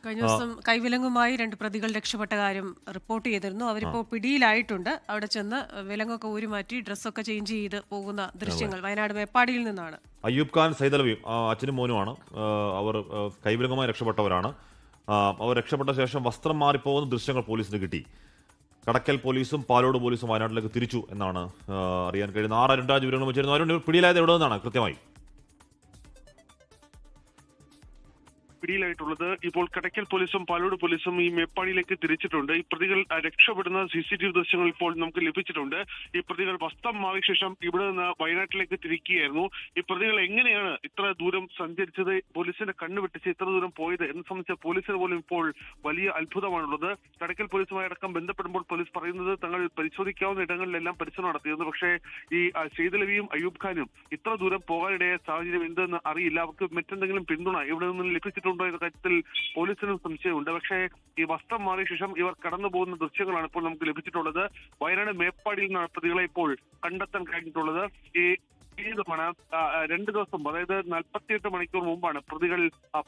കഴിഞ്ഞ ദിവസം കൈവിലങ്ങുമായി 2 പ്രതികൾ രക്ഷപ്പെട്ട കാര്യം റിപ്പോർട്ട് ചെയ്തിരുന്നു. അവരിപ്പോൾ പിടിയിലായിട്ടുണ്ട്. അവിടെ ചെന്ന് വിലങ്ങൊക്കെ ഊരിമാറ്റി ഡ്രസ്സൊക്കെ ചേഞ്ച് ചെയ്ത് പോകുന്ന ദൃശ്യങ്ങൾ വയനാട് മേപ്പാടിയിൽ നിന്നാണ്. അയ്യൂബ് ഖാൻ സൈതലവിയും അച്ഛനും മോനുമാണ്. അവർ കൈവിലങ്ങുമായി രക്ഷപ്പെട്ടവരാണ്. അവർ രക്ഷപ്പെട്ട ശേഷം വസ്ത്രം മാറിപ്പോകുന്ന ദൃശ്യങ്ങൾ പോലീസിന് കിട്ടി. കടക്കൽ പോലീസും പാലോട് പോലീസും വയനാട്ടിലേക്ക് തിരിച്ചു എന്നാണ് അറിയാൻ കഴിയുന്നത്. 6 വിവരങ്ങൾ വെച്ചിരുന്നു. അവരുടെ പിടിയിലായത് എവിടെ നിന്നാണ് കൃത്യമായി? പിടിയിലായിട്ടുള്ളത് ഇപ്പോൾ കടക്കൽ പോലീസും പാലോട് പോലീസും ഈ മേപ്പാടിയിലേക്ക് തിരിച്ചിട്ടുണ്ട്. ഈ പ്രതികൾ രക്ഷപ്പെടുന്ന CCTV ദൃശ്യങ്ങൾ ഇപ്പോൾ നമുക്ക് ലഭിച്ചിട്ടുണ്ട്. ഈ പ്രതികൾ വസ്ത്രം മാറിയ ശേഷം ഇവിടെ നിന്ന് വയനാട്ടിലേക്ക് തിരിക്കുകയായിരുന്നു. ഈ പ്രതികൾ എങ്ങനെയാണ് ഇത്ര ദൂരം സഞ്ചരിച്ചത്, പോലീസിന്റെ കണ്ണു വെട്ടിച്ച് ഇത്ര ദൂരം പോയത് എന്ന് സംബന്ധിച്ച് പോലീസിന് പോലും ഇപ്പോൾ വലിയ അത്ഭുതമാണുള്ളത്. കടക്കൽ പോലീസുമായി അടക്കം ബന്ധപ്പെടുമ്പോൾ പോലീസ് പറയുന്നത് തങ്ങൾ പരിശോധിക്കാവുന്ന ഇടങ്ങളിലെല്ലാം പരിശോധന നടത്തിയിരുന്നു. പക്ഷേ ഈ സൈതലവിയും അയ്യൂബ് ഖാനും ഇത്ര ദൂരം പോകാനിടയ സാഹചര്യം എന്തെന്ന് അറിയില്ല. അവർക്ക് മറ്റെന്തെങ്കിലും പിന്തുണ ഇവിടെ നിന്ന് ലഭിച്ചിട്ടുണ്ട് എന്ന കാര്യത്തിൽ പോലീസിനും സംശയമുണ്ട്. പക്ഷേ ഈ വസ്ത്രം മാറിയ ശേഷം ഇവർ കടന്നു പോകുന്ന ദൃശ്യങ്ങളാണ് ഇപ്പോൾ നമുക്ക് ലഭിച്ചിട്ടുള്ളത്. വയനാട് മേപ്പാടിയിൽ നിന്നാണ് പ്രതികളെ ഇപ്പോൾ കണ്ടെത്താൻ കഴിഞ്ഞിട്ടുള്ളത്. ഈ 2 ദിവസം, അതായത് 48 മണിക്കൂർ മുമ്പാണ് പ്രതികൾ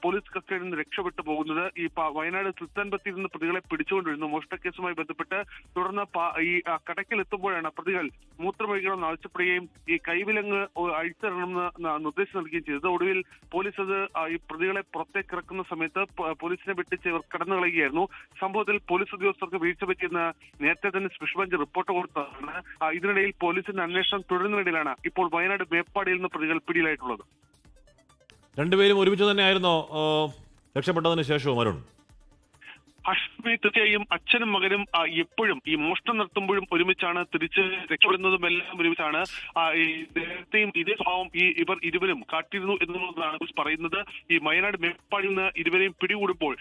പോലീസ് കസ്റ്റഡിയിൽ നിന്ന് രക്ഷപ്പെട്ടു പോകുന്നത്. ഈ വയനാട് സുൽത്താൻബത്തേരിൽ നിന്ന് പ്രതികളെ പിടിച്ചുകൊണ്ടിരുന്നു മോഷണക്കേസുമായി ബന്ധപ്പെട്ട്. തുടർന്ന് ഈ കടക്കിൽ എത്തുമ്പോഴാണ് പ്രതികൾ മൂത്രമൊഴിക്കണമെന്ന് ആവശ്യപ്പെടുകയും ഈ കൈവിലങ്ങ് അഴിച്ചിടണമെന്ന് നിർദ്ദേശം നൽകുകയും ചെയ്തത്. ഒടുവിൽ പോലീസ് അത് ഈ പ്രതികളെ പുറത്തേക്ക് ഇറക്കുന്ന സമയത്ത് പോലീസിനെ വെട്ടിച്ച് ഇവർ കടന്നു കളയുകയായിരുന്നു. സംഭവത്തിൽ പോലീസ് ഉദ്യോഗസ്ഥർക്ക് വീഴ്ച പറ്റിയെന്ന് നേരത്തെ തന്നെ സ്പെഷ്യൽ ബെഞ്ച് റിപ്പോർട്ട് കൊടുത്തതാണ്. ഇതിനിടയിൽ പോലീസിന്റെ അന്വേഷണം തുടരുന്നതിനിടയിലാണ് ഇപ്പോൾ വയനാട് മേപ്പാടിയിൽ നിന്ന് പ്രതികൾ പിടിയിലായിട്ടുള്ളത്. രണ്ടുപേരും ഒരുമിച്ച് തന്നെയായിരുന്നോ രക്ഷപ്പെട്ടതിന് ശേഷവും അരുൺ? അഷ്മി, തീർച്ചയായും അച്ഛനും മകനും എപ്പോഴും ഈ മോഷണം നടത്തുമ്പോഴും ഒരുമിച്ചാണ്, തിരിച്ച് രക്ഷപ്പെടുന്നതും എല്ലാം ഒരുമിച്ചാണ്. നേരത്തെയും ഇതേ സ്വഭാവം ഇവർ ഇരുവരും കാട്ടിയിരുന്നു എന്നുള്ളതാണ് പറയുന്നത്. ഈ വയനാട് മേപ്പാടിൽ നിന്ന് ഇരുവരെയും പിടികൂടുമ്പോൾ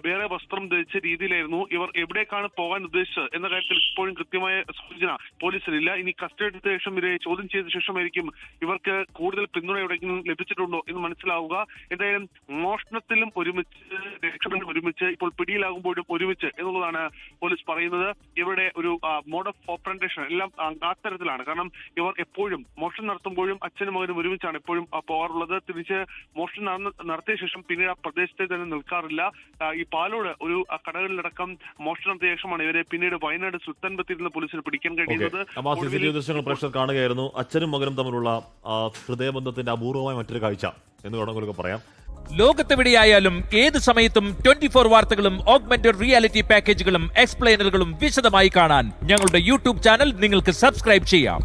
വേറെ വസ്ത്രം ധരിച്ച രീതിയിലായിരുന്നു. ഇവർ എവിടേക്കാണ് പോകാൻ ഉദ്ദേശിച്ചത് എന്ന കാര്യത്തിൽ ഇപ്പോഴും കൃത്യമായ സൂചന പോലീസിനില്ല. ഇനി കസ്റ്റഡി എടുത്ത ശേഷം ഇവരെ ചോദ്യം ചെയ്ത ശേഷമായിരിക്കും ഇവർക്ക് കൂടുതൽ പിന്തുണ എവിടെയെങ്കിലും ലഭിച്ചിട്ടുണ്ടോ എന്ന് മനസ്സിലാവുക. എന്തായാലും മോഷണത്തിലും ഒരുമിച്ച്, രക്ഷപ്പെടുന്നതിലും ഒരുമിച്ച്, ഇപ്പോൾ പിടിയിലാകുമ്പോൾ ഒരുമിച്ച് എന്നുള്ളതാണ് പോലീസ് പറയുന്നത്. ഇവരുടെ ഒരു മോഡ് ഓഫ് ഓപ്പറേഷൻ എല്ലാം അത്തരത്തിലാണ്. കാരണം ഇവർ എപ്പോഴും മോഷണം നടത്തുമ്പോഴും അച്ഛനും മകനും ഒരുമിച്ചാണ് എപ്പോഴും പോകാറുള്ളത്. തിരിച്ച് മോഷണം നടത്തിയ ശേഷം പിന്നീട് ആ പ്രദേശത്തെ തന്നെ നിൽക്കാറില്ല. ഈ പാലോട് ഒരു കടകളിലടക്കം മോഷണം നടത്തിയ ശേഷമാണ് ഇവരെ പിന്നീട് വയനാട് സുൽത്താൻബത്തേരിൽ നിന്ന് പോലീസിന് പിടിക്കാൻ കഴിയുന്നത്. ദൃശ്യങ്ങൾ പ്രേക്ഷകർ കാണുകയായിരുന്നു. അച്ഛനും മകനും തമ്മിലുള്ള ഹൃദയബന്ധത്തിന്റെ അപൂർവമായ മറ്റൊരു കാഴ്ച എന്ന് വേണമെങ്കിൽ പറയാം. ലോകത്തെവിടെയായാലും ഏത് സമയത്തും 24 വാർത്തകളും ഓഗ്മെന്റഡ് റിയാലിറ്റി പാക്കേജുകളും എക്സ്പ്ലെയിനറുകളും വിശദമായി കാണാൻ ഞങ്ങളുടെ യൂട്യൂബ് ചാനൽ നിങ്ങൾക്ക് സബ്സ്ക്രൈബ് ചെയ്യാം.